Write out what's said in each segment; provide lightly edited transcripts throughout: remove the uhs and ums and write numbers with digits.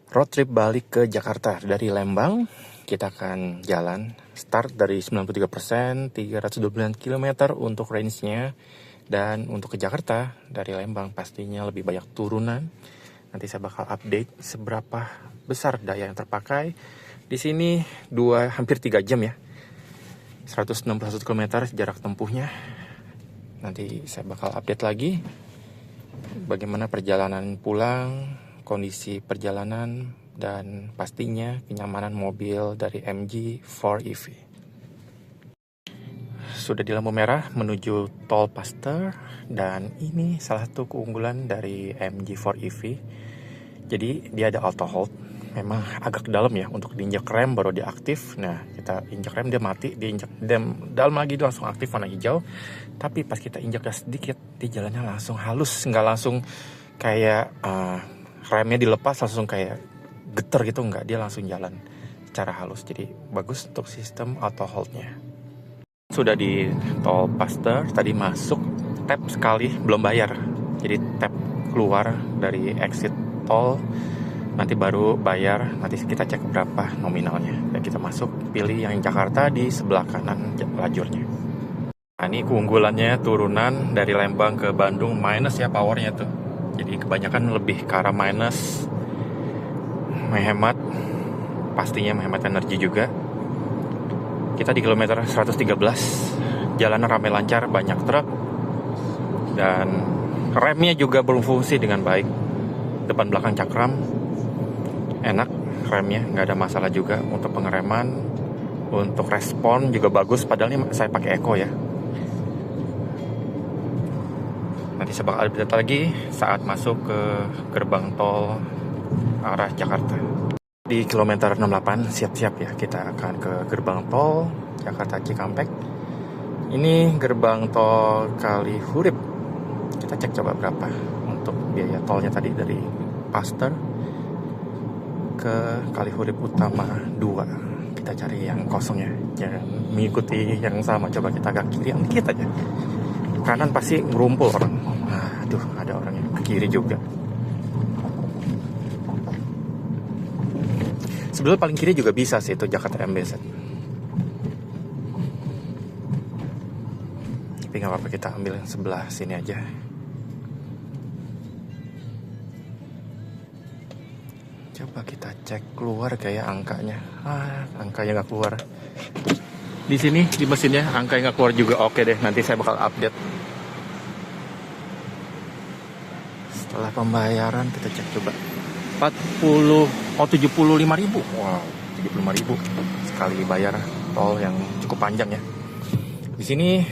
Road trip balik ke Jakarta dari Lembang. Kita akan jalan start dari 93%, 329 km untuk range-nya. Dan untuk ke Jakarta dari Lembang pastinya lebih banyak turunan. Nanti saya bakal update seberapa besar daya yang terpakai. Di sini hampir 3 jam ya. 161 km jarak tempuhnya. Nanti saya bakal update lagi bagaimana perjalanan pulang, kondisi perjalanan, dan pastinya kenyamanan mobil dari MG4EV. Sudah di lampu merah menuju tol Paster, dan ini salah satu keunggulan dari MG4EV. Jadi dia ada auto hold, memang agak dalam ya, untuk diinjak rem baru dia aktif. Nah, kita injak rem dia mati, diinjak dalam lagi dia langsung aktif warna hijau. Tapi pas kita injak gas sedikit, dia jalannya langsung halus, nggak langsung kayak remnya dilepas langsung kayak geter gitu, nggak, dia langsung jalan secara halus. Jadi bagus untuk sistem auto hold-nya. Sudah di tol Paster, tadi masuk tap sekali belum bayar. Jadi tap keluar dari exit tol, nanti baru bayar, nanti kita cek berapa nominalnya. Dan kita masuk, pilih yang Jakarta di sebelah kanan lajurnya. Nah, ini keunggulannya turunan dari Lembang ke Bandung minus ya powernya tuh. Jadi kebanyakan lebih ke arah minus, menghemat, pastinya menghemat energi juga. Kita di kilometer 113, jalanan ramai lancar, banyak truk, dan remnya juga berfungsi dengan baik. Depan belakang cakram, enak remnya, nggak ada masalah juga untuk pengereman. Untuk respon juga bagus, padahal ini saya pakai Eco ya. Nanti saya bakal update lagi saat masuk ke gerbang tol arah Jakarta. Di kilometer 68, siap-siap ya, kita akan ke gerbang tol Jakarta Cikampek. Ini gerbang tol Kalihurip. Kita cek coba berapa untuk biaya tolnya tadi dari Paster ke Kalihurip Utama 2. Kita cari yang kosong ya, jangan mengikuti yang sama. Coba kita agak kiri dikit aja. Kanan pasti ngerumpul orang. Aduh, ada orang yang ke kiri juga. Sebenarnya paling kiri juga bisa sih, itu Jakarta MBZ. Tapi nggak apa-apa, kita ambil yang sebelah sini aja. Coba kita cek keluar kayak angkanya. Angkanya nggak keluar. Di sini di mesinnya angkanya nggak keluar juga. Oke deh, nanti saya bakal update. Setelah pembayaran kita cek coba. 75.000. Wow, 75.000 sekali bayar tol yang cukup panjang ya. Di sini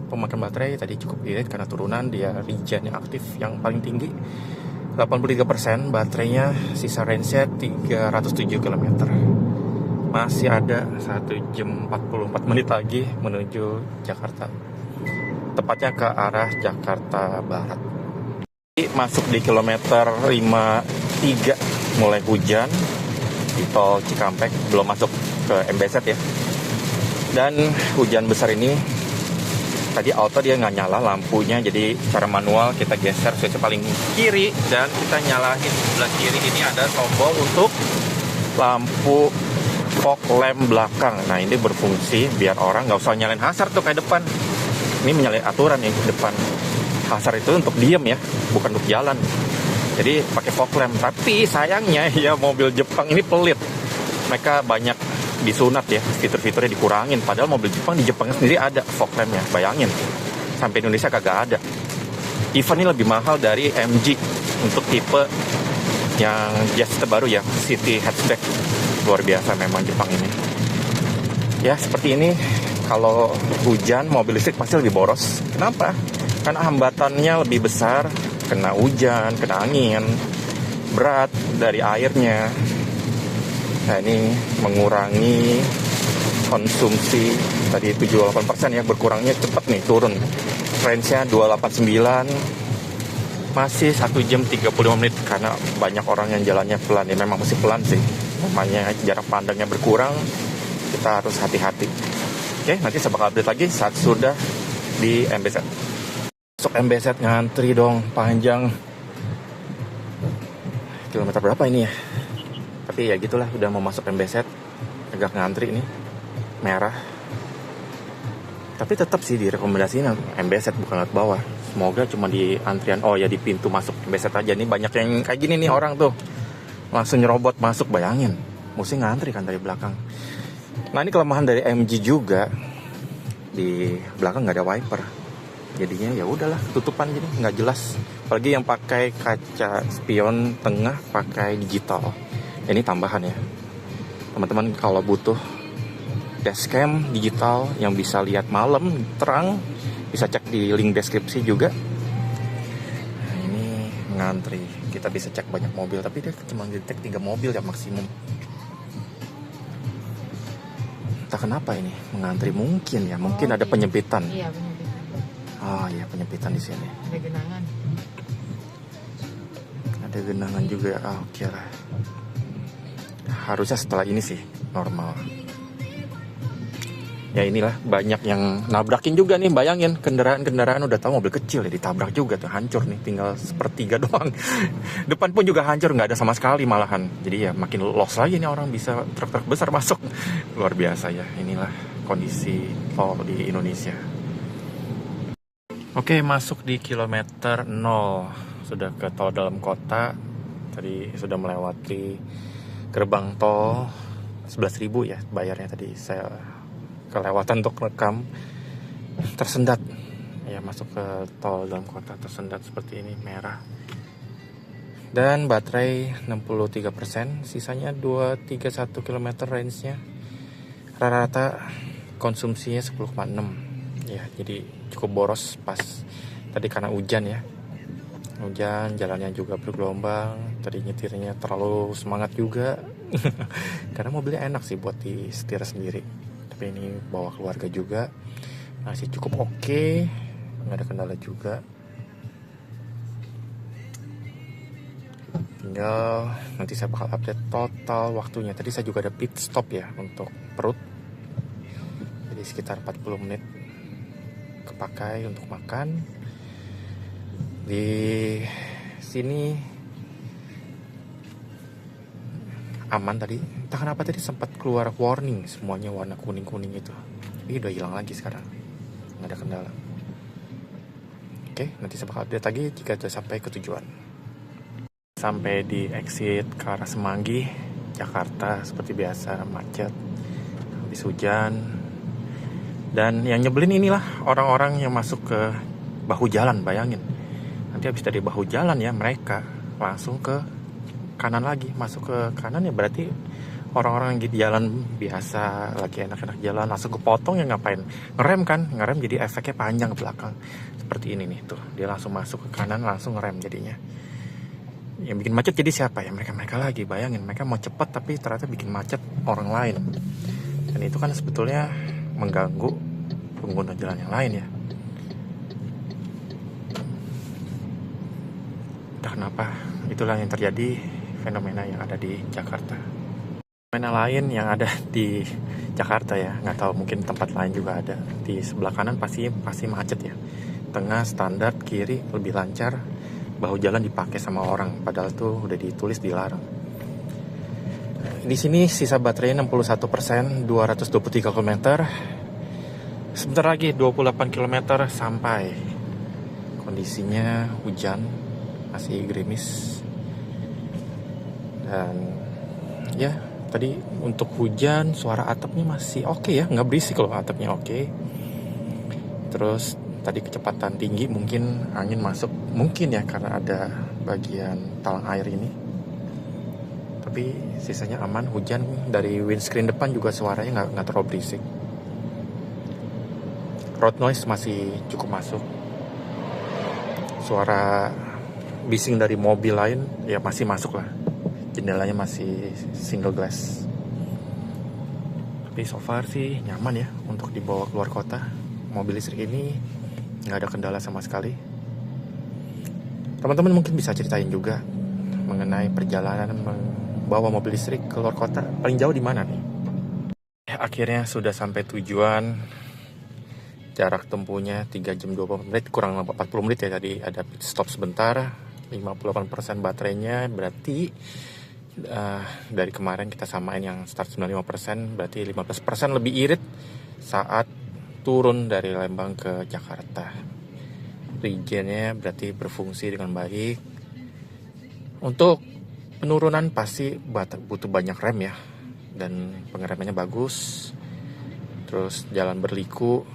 pemakaian baterai tadi cukup irit karena turunan, dia regen yang aktif yang paling tinggi 83% baterainya, sisa range-nya 307 km. Masih ada 1 jam 44 menit lagi menuju Jakarta, tepatnya ke arah Jakarta Barat. Masuk di kilometer 53, mulai hujan di tol Cikampek, belum masuk ke MBZ ya. Dan hujan besar ini tadi auto dia nggak nyala lampunya, jadi secara manual kita geser switch paling kiri dan kita nyalain sebelah kiri. Ini ada tombol untuk lampu fog lamp belakang. Nah, ini berfungsi biar orang nggak usah nyalain hazard tuh kayak depan. Ini menyalain aturan yang depan. Hazard itu untuk diem ya, bukan untuk jalan. Jadi pakai fog lamp. Tapi sayangnya ya, mobil Jepang ini pelit. Mereka banyak disunat ya, fitur-fiturnya dikurangin. Padahal mobil Jepang di Jepang sendiri ada fog lampnya. Bayangin, sampai Indonesia kagak ada. Even ini lebih mahal dari MG untuk tipe yang Jazz terbaru ya, City Hatchback. Luar biasa memang Jepang ini. Ya seperti ini, kalau hujan mobil listrik pasti lebih boros. Kenapa? Karena hambatannya lebih besar, kena hujan, kena angin, berat dari airnya. Nah, ini mengurangi konsumsi tadi 78% ya, berkurangnya cepat nih, turun. Range-nya 289, masih 1 jam 35 menit karena banyak orang yang jalannya pelan. Ya memang masih pelan sih, namanya jarak pandangnya berkurang, kita harus hati-hati. Oke, nanti saya bakal update lagi saat sudah di MBZ. Masuk MBZ ngantri dong, panjang. Kilometer berapa ini ya? Tapi ya gitulah, udah mau masuk MBZ, agak ngantri nih, merah. Tapi tetap sih direkomendasiin MBZ bukan lewat bawah. Semoga cuma di antrian, oh ya di pintu masuk MBZ aja. Nih banyak yang kayak gini nih orang tuh, langsung nyerobot masuk, bayangin. Mesti ngantri kan dari belakang. Nah ini kelemahan dari MG juga, di belakang nggak ada wiper. Jadinya ya udahlah, tutupan jadi nggak jelas. Apalagi yang pakai kaca spion tengah pakai digital. Ini tambahan ya. Teman-teman kalau butuh dashcam digital yang bisa lihat malam terang, bisa cek di link deskripsi juga. Nah, ini ngantri, kita bisa cek banyak mobil, tapi dia cuma detect 3 mobil ya maksimum. Entah kenapa ini mengantri, mungkin ada penyempitan. Iya, penyempitan. Oh iya, penyempitan di sini. Ada genangan. Ada genangan juga. Oh, kira. Harusnya setelah ini sih normal. Ya inilah, banyak yang nabrakin juga nih, bayangin kendaraan udah tahu mobil kecil ya ditabrak juga tuh, hancur nih, tinggal sepertiga doang. Depan pun juga hancur, nggak ada sama sekali malahan. Jadi ya makin loss lagi nih orang, bisa truk-truk besar masuk. Luar biasa ya, inilah kondisi tol di Indonesia. Oke, masuk di kilometer 0, sudah ke tol dalam kota. Tadi sudah melewati gerbang tol 11.000 ya bayarnya, tadi saya kelewatan untuk rekam. Tersendat ya, masuk ke tol dalam kota tersendat seperti ini, merah. Dan baterai 63%, sisanya 231 km range-nya. Rata-rata konsumsinya 10,6 ya, jadi cukup boros pas tadi karena hujan ya. Hujan, jalannya juga bergelombang, tadi nyetirnya terlalu semangat juga. Karena mobilnya enak sih buat disetir sendiri, tapi ini bawa keluarga juga, masih cukup oke, nggak ada kendala juga. Tinggal nanti saya bakal update total waktunya. Tadi saya juga ada pit stop ya untuk perut, jadi sekitar 40 menit kepakai untuk makan. Di sini aman tadi. Entah kenapa tadi sempat keluar warning semuanya warna kuning-kuning itu. Ini udah hilang lagi sekarang. Nggak ada kendala. Oke, nanti saya bakal update lagi jika sudah sampai ke tujuan. Sampai di exit ke arah Semanggi, Jakarta, seperti biasa macet. Habis hujan. Dan yang nyebelin inilah orang-orang yang masuk ke bahu jalan, bayangin. Nanti habis dari bahu jalan ya, mereka langsung ke kanan lagi, masuk ke kanan ya, berarti orang-orang yang di jalan biasa lagi enak-enak jalan langsung kepotong ya, ngapain ngerem kan, ngerem jadi efeknya panjang ke belakang seperti ini nih tuh, dia langsung masuk ke kanan langsung ngerem, jadinya yang bikin macet jadi siapa ya, mereka lagi. Bayangin mereka mau cepat tapi ternyata bikin macet orang lain, dan itu kan sebetulnya mengganggu pengguna jalan yang lain ya. Entah kenapa, itulah yang terjadi, fenomena yang ada di Jakarta. Fenomena lain yang ada di Jakarta ya, nggak tahu mungkin tempat lain juga ada. Di sebelah kanan pasti macet ya. Tengah standar, kiri lebih lancar, bahu jalan dipakai sama orang, padahal tuh udah ditulis dilarang. Di sini sisa baterai 61%, 223 km. Sebentar lagi 28 km sampai. Kondisinya hujan, masih gerimis. Dan ya tadi untuk hujan suara atapnya masih oke ya, nggak berisik loh, atapnya oke. Terus tadi kecepatan tinggi, mungkin angin masuk, mungkin ya karena ada bagian talang air ini. Tapi sisanya aman, hujan. Dari windscreen depan juga suaranya nggak terlalu berisik. Road noise masih cukup masuk. Suara bising dari mobil lain ya masih masuk lah, jendelanya masih single glass. Tapi so far sih nyaman ya untuk dibawa keluar kota. Mobil listrik ini nggak ada kendala sama sekali. Teman-teman mungkin bisa ceritain juga mengenai perjalanan membawa mobil listrik keluar kota, paling jauh di mana nih? Akhirnya sudah sampai tujuan. Jarak tempuhnya 3 jam 20 menit, kurang 40 menit ya, tadi ada pit stop sebentar. 58% baterainya, berarti Dari kemarin kita samain yang start 95%, berarti 15% lebih irit saat turun dari Lembang ke Jakarta. Regennya berarti berfungsi dengan baik. Untuk penurunan pasti butuh banyak rem ya, dan pengeremannya bagus. Terus jalan berliku,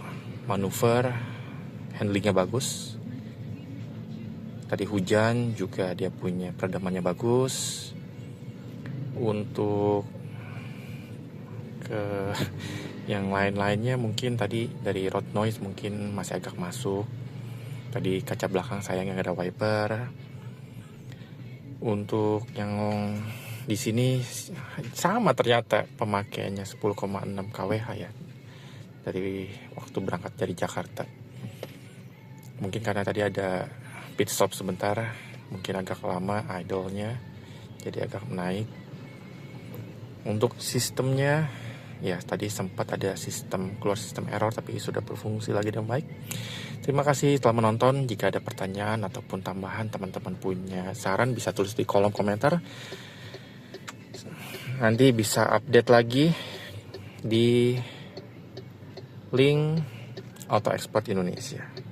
manuver, handlingnya bagus. Tadi hujan juga dia punya peredamannya bagus. Untuk ke yang lain-lainnya mungkin tadi dari road noise mungkin masih agak masuk. Tadi kaca belakang sayangnya nggak ada wiper. Untuk yang di sini sama ternyata pemakaiannya 10,6 kWh ya dari waktu berangkat dari Jakarta. Mungkin karena tadi ada pit stop sebentar, mungkin agak lama idle-nya, jadi agak naik. Untuk sistemnya, ya tadi sempat ada keluar sistem error, tapi sudah berfungsi lagi dengan baik. Terima kasih telah menonton. Jika ada pertanyaan ataupun tambahan, teman-teman punya saran bisa tulis di kolom komentar. Nanti bisa update lagi di link Auto Expert Indonesia.